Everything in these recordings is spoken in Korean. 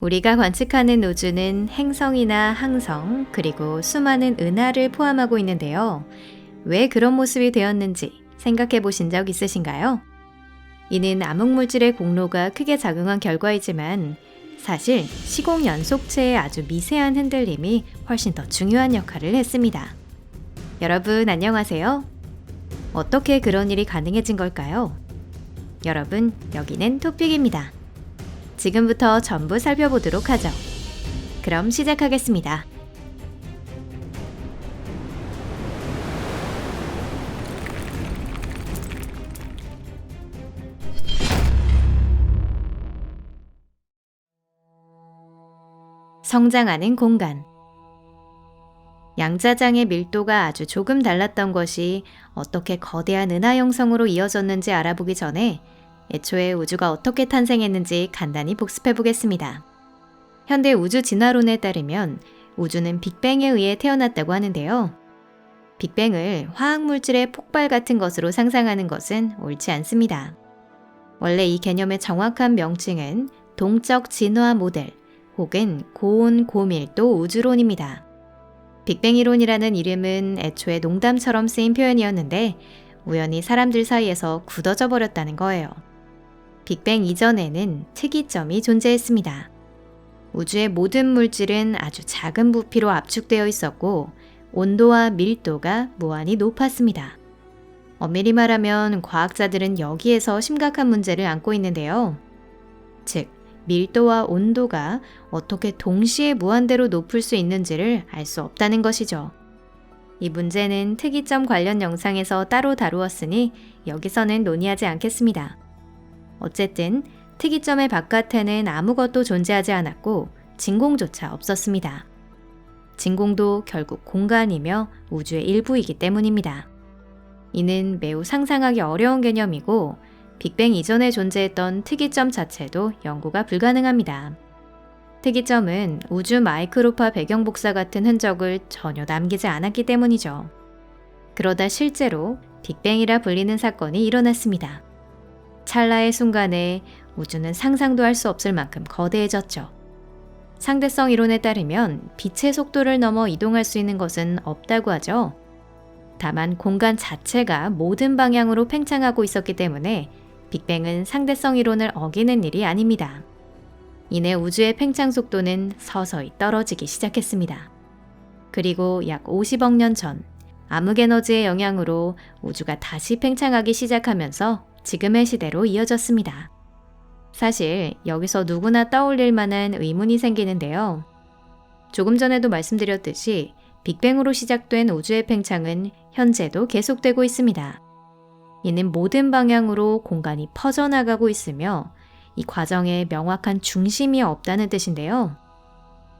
우리가 관측하는 우주는 행성이나 항성, 그리고 수많은 은하를 포함하고 있는데요. 왜 그런 모습이 되었는지 생각해 보신 적 있으신가요? 이는 암흑물질의 공로가 크게 작용한 결과이지만 사실 시공 연속체의 아주 미세한 흔들림이 훨씬 더 중요한 역할을 했습니다. 여러분 안녕하세요. 어떻게 그런 일이 가능해진 걸까요? 여러분, 여기는 토픽입니다. 지금부터 전부 살펴보도록 하죠. 그럼 시작하겠습니다. 성장하는 공간. 양자장의 밀도가 아주 조금 달랐던 것이 어떻게 거대한 은하 형성으로 이어졌는지 알아보기 전에 애초에 우주가 어떻게 탄생했는지 간단히 복습해 보겠습니다. 현대 우주 진화론에 따르면 우주는 빅뱅에 의해 태어났다고 하는데요. 빅뱅을 화학물질의 폭발 같은 것으로 상상하는 것은 옳지 않습니다. 원래 이 개념의 정확한 명칭은 동적 진화 모델 혹은 고온 고밀도 우주론입니다. 빅뱅 이론이라는 이름은 애초에 농담처럼 쓰인 표현이었는데 우연히 사람들 사이에서 굳어져 버렸다는 거예요. 빅뱅 이전에는 특이점이 존재했습니다. 우주의 모든 물질은 아주 작은 부피로 압축되어 있었고 온도와 밀도가 무한히 높았습니다. 엄밀히 말하면 과학자들은 여기에서 심각한 문제를 안고 있는데요. 즉, 밀도와 온도가 어떻게 동시에 무한대로 높을 수 있는지를 알 수 없다는 것이죠. 이 문제는 특이점 관련 영상에서 따로 다루었으니 여기서는 논의하지 않겠습니다. 어쨌든 특이점의 바깥에는 아무것도 존재하지 않았고 진공조차 없었습니다. 진공도 결국 공간이며 우주의 일부이기 때문입니다. 이는 매우 상상하기 어려운 개념이고 빅뱅 이전에 존재했던 특이점 자체도 연구가 불가능합니다. 특이점은 우주 마이크로파 배경 복사 같은 흔적을 전혀 남기지 않았기 때문이죠. 그러다 실제로 빅뱅이라 불리는 사건이 일어났습니다. 찰나의 순간에 우주는 상상도 할 수 없을 만큼 거대해졌죠. 상대성 이론에 따르면 빛의 속도를 넘어 이동할 수 있는 것은 없다고 하죠. 다만 공간 자체가 모든 방향으로 팽창하고 있었기 때문에 빅뱅은 상대성 이론을 어기는 일이 아닙니다. 이내 우주의 팽창 속도는 서서히 떨어지기 시작했습니다. 그리고 약 50억 년 전 암흑에너지의 영향으로 우주가 다시 팽창하기 시작하면서 지금의 시대로 이어졌습니다. 사실 여기서 누구나 떠올릴 만한 의문이 생기는데요. 조금 전에도 말씀드렸듯이 빅뱅으로 시작된 우주의 팽창은 현재도 계속되고 있습니다. 이는 모든 방향으로 공간이 퍼져나가고 있으며 이 과정에 명확한 중심이 없다는 뜻인데요.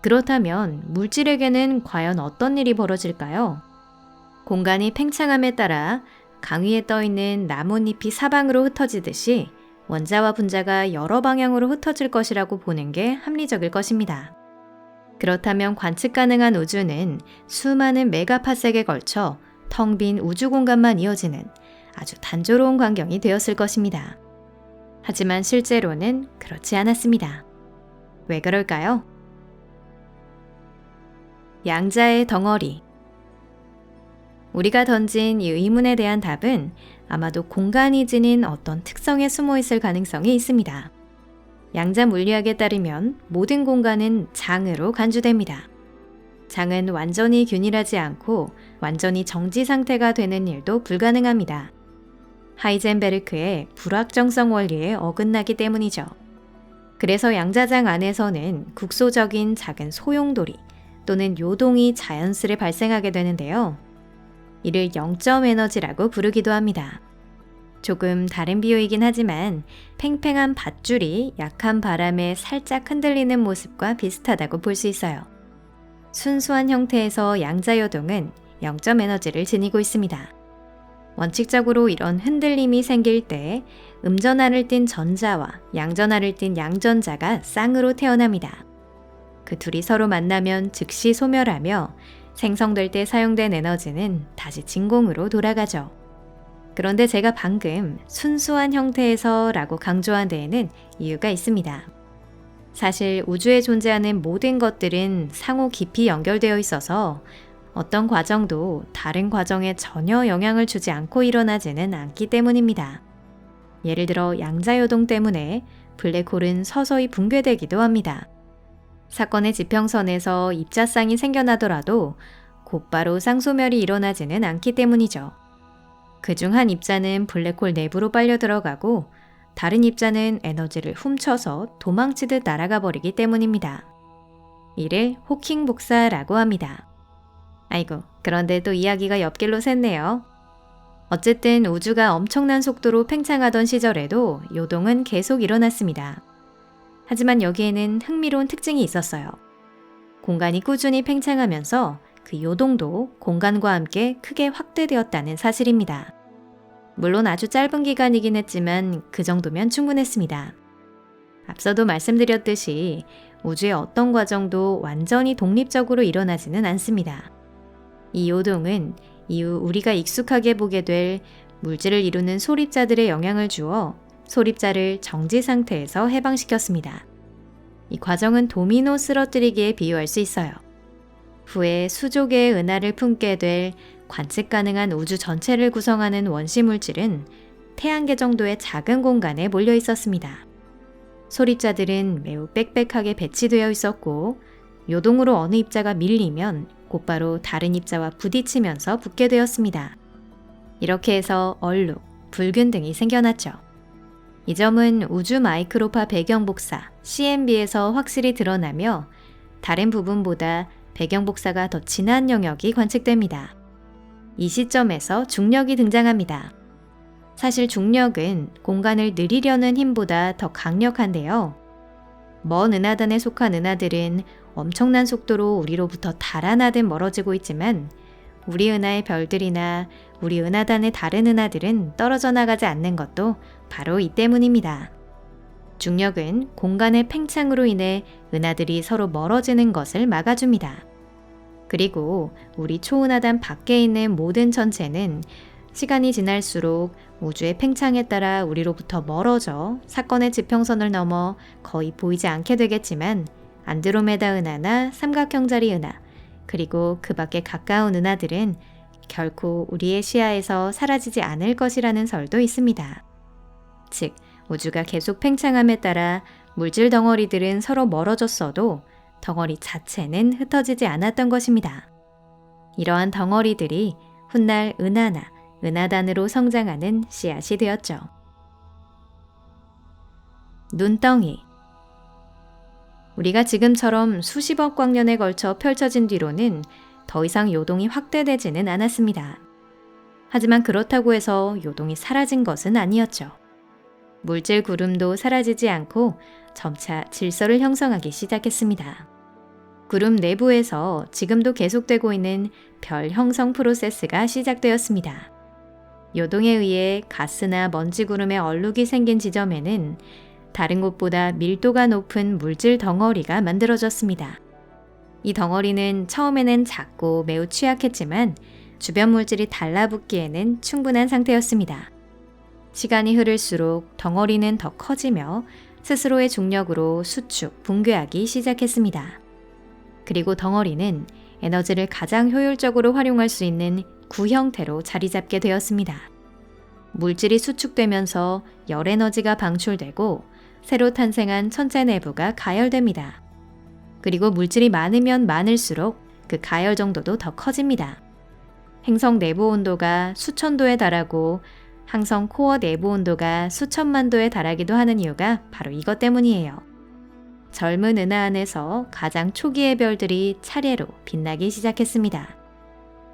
그렇다면 물질에게는 과연 어떤 일이 벌어질까요? 공간이 팽창함에 따라 강위에 떠있는 나뭇잎이 사방으로 흩어지듯이 원자와 분자가 여러 방향으로 흩어질 것이라고 보는 게 합리적일 것입니다. 그렇다면 관측 가능한 우주는 수많은 메가파섹에 걸쳐 텅 빈 우주 공간만 이어지는 아주 단조로운 광경이 되었을 것입니다. 하지만 실제로는 그렇지 않았습니다. 왜 그럴까요? 양자의 덩어리. 우리가 던진 이 의문에 대한 답은 아마도 공간이 지닌 어떤 특성에 숨어 있을 가능성이 있습니다. 양자 물리학에 따르면 모든 공간은 장으로 간주됩니다. 장은 완전히 균일하지 않고 완전히 정지 상태가 되는 일도 불가능합니다. 하이젠베르크의 불확정성 원리에 어긋나기 때문이죠. 그래서 양자장 안에서는 국소적인 작은 소용돌이 또는 요동이 자연스레 발생하게 되는데요. 이를 영점 에너지라고 부르기도 합니다. 조금 다른 비유이긴 하지만 팽팽한 밧줄이 약한 바람에 살짝 흔들리는 모습과 비슷하다고 볼 수 있어요. 순수한 형태에서 양자요동은 영점 에너지를 지니고 있습니다. 원칙적으로 이런 흔들림이 생길 때 음전하를 띤 전자와 양전하를 띤 양전자가 쌍으로 태어납니다. 그 둘이 서로 만나면 즉시 소멸하며 생성될 때 사용된 에너지는 다시 진공으로 돌아가죠. 그런데 제가 방금 순수한 형태에서 라고 강조한 데에는 이유가 있습니다. 사실 우주에 존재하는 모든 것들은 상호 깊이 연결되어 있어서 어떤 과정도 다른 과정에 전혀 영향을 주지 않고 일어나지는 않기 때문입니다. 예를 들어 양자요동 때문에 블랙홀은 서서히 붕괴되기도 합니다. 사건의 지평선에서 입자쌍이 생겨나더라도 곧바로 쌍소멸이 일어나지는 않기 때문이죠. 그중 한 입자는 블랙홀 내부로 빨려 들어가고 다른 입자는 에너지를 훔쳐서 도망치듯 날아가 버리기 때문입니다. 이를 호킹 복사라고 합니다. 아이고, 그런데 또 이야기가 옆길로 샜네요. 어쨌든 우주가 엄청난 속도로 팽창하던 시절에도 요동은 계속 일어났습니다. 하지만 여기에는 흥미로운 특징이 있었어요. 공간이 꾸준히 팽창하면서 그 요동도 공간과 함께 크게 확대되었다는 사실입니다. 물론 아주 짧은 기간이긴 했지만 그 정도면 충분했습니다. 앞서도 말씀드렸듯이 우주의 어떤 과정도 완전히 독립적으로 일어나지는 않습니다. 이 요동은 이후 우리가 익숙하게 보게 될 물질을 이루는 소립자들의 영향을 주어 소립자를 정지 상태에서 해방시켰습니다. 이 과정은 도미노 쓰러뜨리기에 비유할 수 있어요. 후에 수조 개의 은하를 품게 될 관측 가능한 우주 전체를 구성하는 원시 물질은 태양계 정도의 작은 공간에 몰려 있었습니다. 소립자들은 매우 빽빽하게 배치되어 있었고 요동으로 어느 입자가 밀리면 곧바로 다른 입자와 부딪히면서 붙게 되었습니다. 이렇게 해서 얼룩, 붉은 등이 생겨났죠. 이 점은 우주 마이크로파 배경 복사 CMB에서 확실히 드러나며 다른 부분보다 배경 복사가 더 진한 영역이 관측됩니다. 이 시점에서 중력이 등장합니다. 사실 중력은 공간을 느리려는 힘보다 더 강력한데요. 먼 은하단에 속한 은하들은 엄청난 속도로 우리로부터 달아나듯 멀어지고 있지만 우리 은하의 별들이나 우리 은하단의 다른 은하들은 떨어져 나가지 않는 것도 바로 이 때문입니다. 중력은 공간의 팽창으로 인해 은하들이 서로 멀어지는 것을 막아줍니다. 그리고 우리 초은하단 밖에 있는 모든 천체는 시간이 지날수록 우주의 팽창에 따라 우리로부터 멀어져 사건의 지평선을 넘어 거의 보이지 않게 되겠지만 안드로메다 은하나 삼각형자리 은하, 그리고 그 밖에 가까운 은하들은 결코 우리의 시야에서 사라지지 않을 것이라는 설도 있습니다. 즉, 우주가 계속 팽창함에 따라 물질 덩어리들은 서로 멀어졌어도 덩어리 자체는 흩어지지 않았던 것입니다. 이러한 덩어리들이 훗날 은하나 은하단으로 성장하는 씨앗이 되었죠. 눈덩이. 우리가 지금처럼 수십억 광년에 걸쳐 펼쳐진 뒤로는 더 이상 요동이 확대되지는 않았습니다. 하지만 그렇다고 해서 요동이 사라진 것은 아니었죠. 물질 구름도 사라지지 않고 점차 질서를 형성하기 시작했습니다. 구름 내부에서 지금도 계속되고 있는 별 형성 프로세스가 시작되었습니다. 요동에 의해 가스나 먼지 구름의 얼룩이 생긴 지점에는 다른 곳보다 밀도가 높은 물질 덩어리가 만들어졌습니다. 이 덩어리는 처음에는 작고 매우 취약했지만 주변 물질이 달라붙기에는 충분한 상태였습니다. 시간이 흐를수록 덩어리는 더 커지며 스스로의 중력으로 수축, 붕괴하기 시작했습니다. 그리고 덩어리는 에너지를 가장 효율적으로 활용할 수 있는 구형태로 자리 잡게 되었습니다. 물질이 수축되면서 열 에너지가 방출되고 새로 탄생한 천체 내부가 가열됩니다. 그리고 물질이 많으면 많을수록 그 가열 정도도 더 커집니다. 행성 내부 온도가 수천 도에 달하고 항성 코어 내부 온도가 수천만 도에 달하기도 하는 이유가 바로 이것 때문이에요. 젊은 은하 안에서 가장 초기의 별들이 차례로 빛나기 시작했습니다.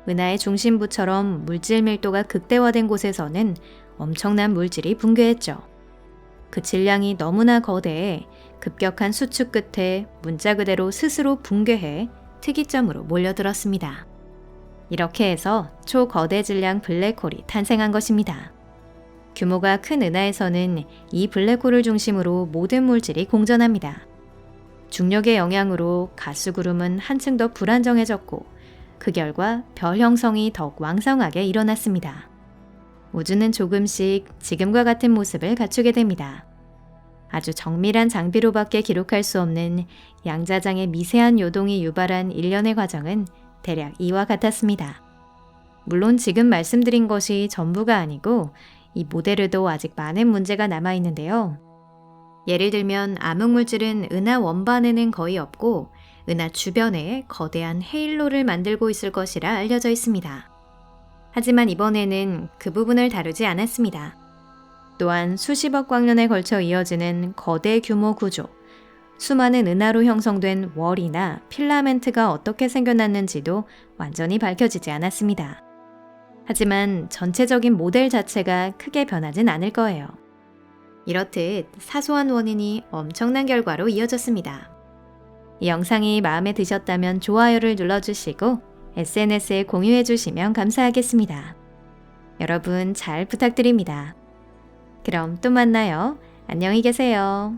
은하의 중심부처럼 물질 밀도가 극대화된 곳에서는 엄청난 물질이 붕괴했죠. 그 질량이 너무나 거대해 급격한 수축 끝에 문자 그대로 스스로 붕괴해 특이점으로 몰려들었습니다. 이렇게 해서 초거대 질량 블랙홀이 탄생한 것입니다. 규모가 큰 은하에서는 이 블랙홀을 중심으로 모든 물질이 공전합니다. 중력의 영향으로 가스구름은 한층 더 불안정해졌고 그 결과 별 형성이 더욱 왕성하게 일어났습니다. 우주는 조금씩 지금과 같은 모습을 갖추게 됩니다. 아주 정밀한 장비로밖에 기록할 수 없는 양자장의 미세한 요동이 유발한 일련의 과정은 대략 이와 같았습니다. 물론 지금 말씀드린 것이 전부가 아니고 이 모델에도 아직 많은 문제가 남아있는데요. 예를 들면 암흑물질은 은하 원반에는 거의 없고 은하 주변에 거대한 헤일로를 만들고 있을 것이라 알려져 있습니다. 하지만 이번에는 그 부분을 다루지 않았습니다. 또한 수십억 광년에 걸쳐 이어지는 거대 규모 구조, 수많은 은하로 형성된 월이나 필라멘트가 어떻게 생겨났는지도 완전히 밝혀지지 않았습니다. 하지만 전체적인 모델 자체가 크게 변하진 않을 거예요. 이렇듯 사소한 원인이 엄청난 결과로 이어졌습니다. 이 영상이 마음에 드셨다면 좋아요를 눌러주시고 SNS에 공유해주시면 감사하겠습니다. 여러분 잘 부탁드립니다. 그럼 또 만나요. 안녕히 계세요.